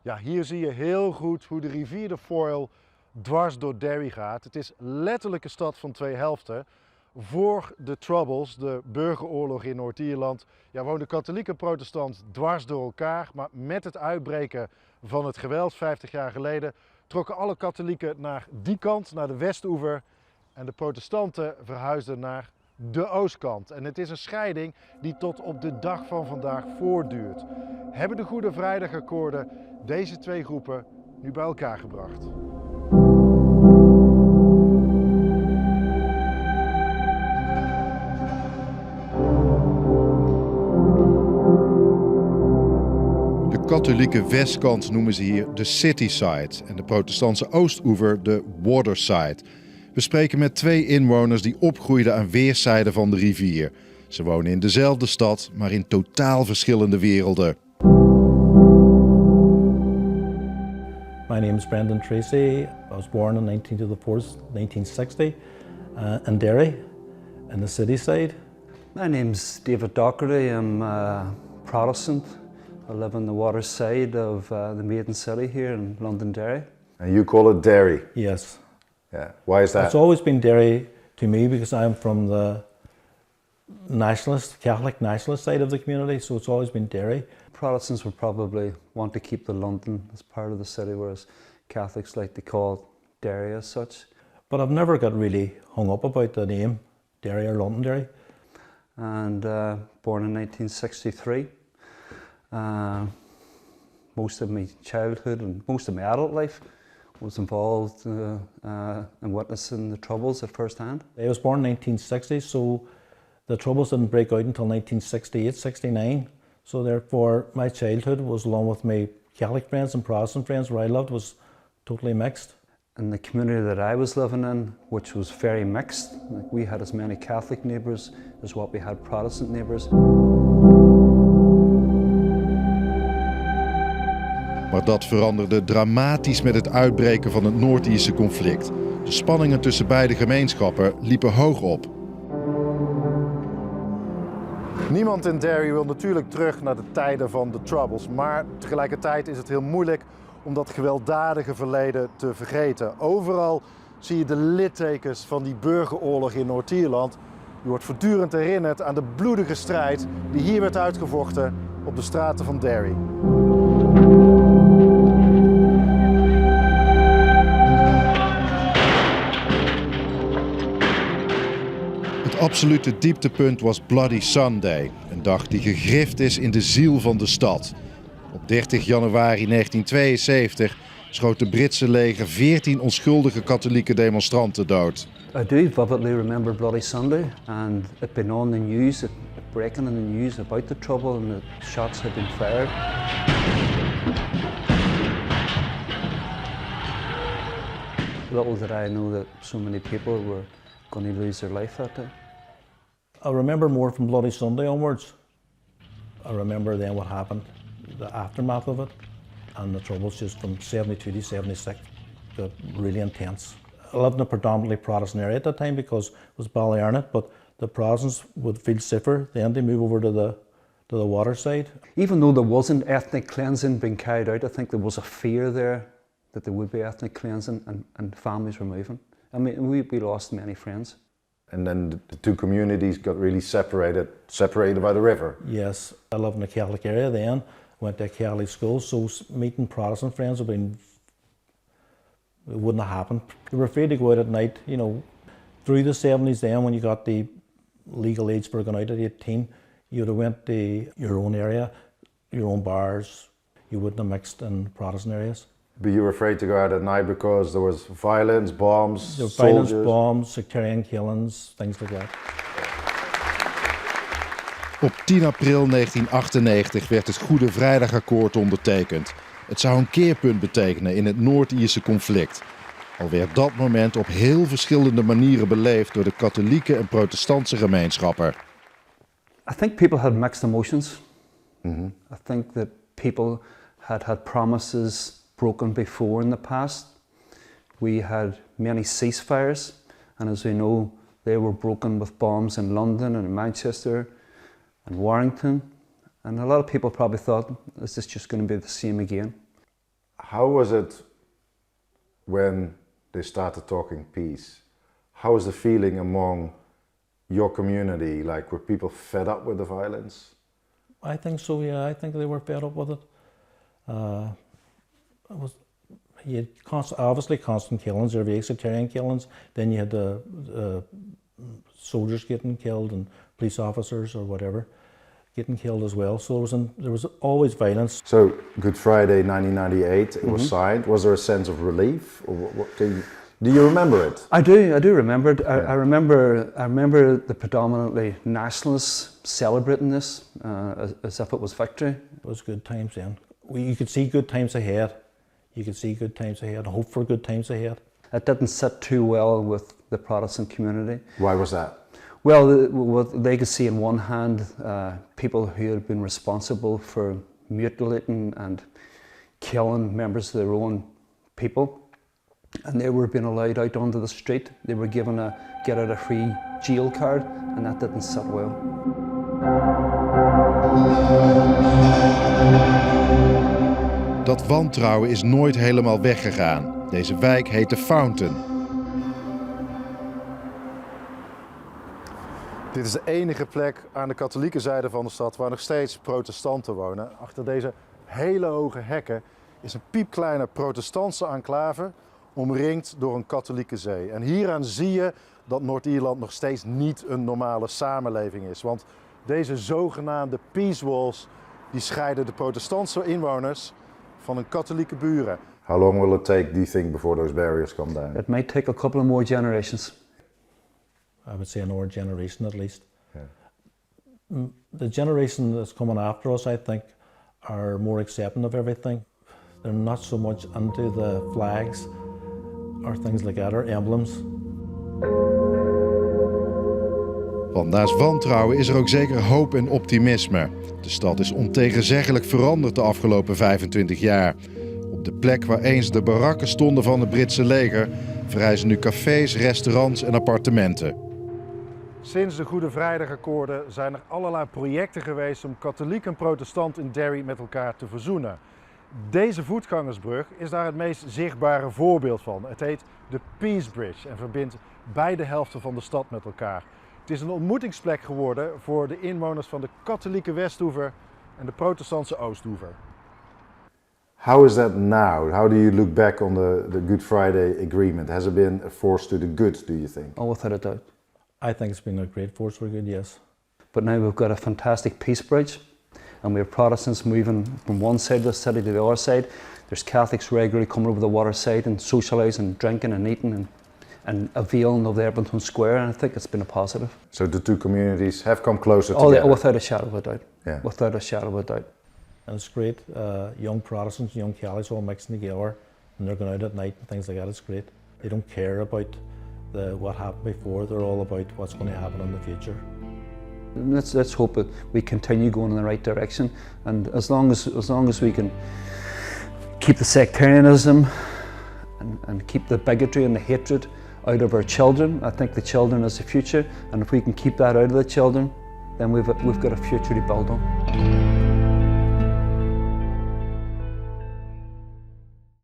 Ja, hier zie je heel goed hoe de rivier de Foyle dwars door Derry gaat. Het is letterlijk een stad van twee helften. Voor de Troubles, de burgeroorlog in Noord Ierland, ja, woonden katholiek en protestant dwars door elkaar. Maar met het uitbreken van het geweld 50 jaar geleden trokken alle katholieken naar die kant, naar de westoever. En de protestanten verhuisden naar de oostkant. En het is een scheiding die tot op de dag van vandaag voortduurt. Hebben de Goede Vrijdagakkoorden deze twee groepen nu bij elkaar gebracht? De katholieke westkant noemen ze hier de cityside en de protestantse oostoever de waterside. We spreken met twee inwoners die opgroeiden aan weerszijden van de rivier. Ze wonen in dezelfde stad, maar in totaal verschillende werelden. My name is Brendan Tracy. I was born on 19th of the 4th, 1960 in Derry, in the city side. My name's David Docherty. I'm Protestant. I live on the water side of the maiden city here in Londonderry. And you call it Derry? Yes. Yeah. Why is that? It's always been Derry to me because I'm from the Catholic nationalist side of the community, so it's always been Derry. Protestants would probably want to keep the London as part of the city, whereas Catholics like to call Derry as such. But I've never got really hung up about the name Derry or Londonderry. And born in 1963. Most of my childhood and most of my adult life was involved in witnessing the Troubles at first hand. I was born in 1960, so the Troubles didn't break out until 1968, 69. So therefore my childhood was, along with my Catholic friends and Protestant friends where I lived, was totally mixed. In the community that I was living in, which was very mixed, like we had as many Catholic neighbours as what we had Protestant neighbours. Maar dat veranderde dramatisch met het uitbreken van het Noord-Ierse conflict. De spanningen tussen beide gemeenschappen liepen hoog op. Niemand in Derry wil natuurlijk terug naar de tijden van de Troubles, maar tegelijkertijd is het heel moeilijk om dat gewelddadige verleden te vergeten. Overal zie je de littekens van die burgeroorlog in Noord Ierland. Je wordt voortdurend herinnerd aan de bloedige strijd die hier werd uitgevochten op de straten van Derry. Het absolute dieptepunt was Bloody Sunday, een dag die gegrift is in de ziel van de stad. Op 30 januari 1972 schoot het Britse leger 14 onschuldige katholieke demonstranten dood. I do vividly remember Bloody Sunday, and it been on the news, breaking in the news about the trouble, and the shots had been fired. Little did I know that so many people were going to lose their life that day. I remember more from Bloody Sunday onwards. I remember then what happened, the aftermath of it, and the Troubles just from 72 to 76 got really intense. I lived in a predominantly Protestant area at that time because it was Ballyarnett, but the Protestants would feel safer then to move over to the water side. Even though there wasn't ethnic cleansing being carried out, I think there was a fear there that there would be ethnic cleansing and families were moving. I mean, we lost many friends. And then the two communities got really separated by the river. Yes, I lived in a Catholic area then, went to a Catholic school, so meeting Protestant friends it wouldn't have happened. They were afraid to go out at night, you know. Through the 70s then, when you got the legal age for going out at 18, you'd have went to your own area, your own bars. You wouldn't have mixed in Protestant areas. But you were afraid to go out at night because there was violence, bombs, There were soldiers. violence, bombs, sectarian killings, things like that. Op 10 april 1998 werd het Goede Vrijdagakkoord ondertekend. Het zou een keerpunt betekenen in het Noord-Ierse conflict. Al werd dat moment op heel verschillende manieren beleefd door de katholieke en protestantse gemeenschappen. I think people had mixed emotions. I think that people had promises broken before in the past. We had many ceasefires, and as we know, they were broken with bombs in London and in Manchester and Warrington. And a lot of people probably thought, is this just going to be the same again? How was it when they started talking peace? How was the feeling among your community? Like, were people fed up with the violence? I think so, yeah. I think they were fed up with it. You had obviously constant killings, every week, sectarian killings. Then you had the soldiers getting killed and police officers or whatever getting killed as well. So there was always violence. So Good Friday 1998, it was signed. Was there a sense of relief? Or do you remember it? I do remember it. I remember the predominantly nationalists celebrating this as if it was victory. It was good times then. You could see good times ahead. You could see good times ahead, hope for good times ahead. It didn't sit too well with the Protestant community. Why was that? Well, what they could see in one hand, people who had been responsible for mutilating and killing members of their own people, and they were being allowed out onto the street. They were given a get-out-of-free jail card, and that didn't sit well. Dat wantrouwen is nooit helemaal weggegaan. Deze wijk heet de Fountain. Dit is de enige plek aan de katholieke zijde van de stad waar nog steeds protestanten wonen. Achter deze hele hoge hekken is een piepkleine protestantse enclave, omringd door een katholieke zee. En hieraan zie je dat Noord-Ierland nog steeds niet een normale samenleving is. Want deze zogenaamde peace walls die scheiden de protestantse inwoners van hun katholieke buren. How long will it take, do you think, before those barriers come down? It might take a couple of more generations. I would say another generation at least. Yeah. The generation that's coming after us, I think, are more accepting of everything. They're not so much into the flags or things like that, or emblems. Want naast wantrouwen is er ook zeker hoop en optimisme. De stad is ontegenzeggelijk veranderd de afgelopen 25 jaar. Op de plek waar eens de barakken stonden van het Britse leger, verrijzen nu cafés, restaurants en appartementen. Sinds de Goede Vrijdagakkoorden zijn er allerlei projecten geweest om katholiek en protestant in Derry met elkaar te verzoenen. Deze voetgangersbrug is daar het meest zichtbare voorbeeld van. Het heet de Peace Bridge en verbindt beide helften van de stad met elkaar. Het is een ontmoetingsplek geworden voor de inwoners van de katholieke Westhoever en de protestantse Oosthoever. How is that now? How do you look back on the Good Friday Agreement? Has it been a force to the good, do you think? Oh, without a doubt. I think it's been a great force for good, yes. But now we've got a fantastic peace bridge, and we have Protestants moving from one side of the city to the other side. There's Catholics regularly coming over the water side and socialising and drinking and eating and availing of the Everton Square, and I think it's been a positive. So the two communities have come closer together? Oh, without a shadow of a doubt. Yeah. Without a shadow of a doubt. And it's great, young Protestants, young Catholics all mixing together, and they're going out at night and things like that. It's great. They don't care about what happened before, they're all about what's going to happen in the future. Let's hope that we continue going in the right direction, and as long as we can keep the sectarianism and keep the bigotry and the hatred out of our children, I think the children is the future, and if we can keep that out of the children, then we've got a future to build on.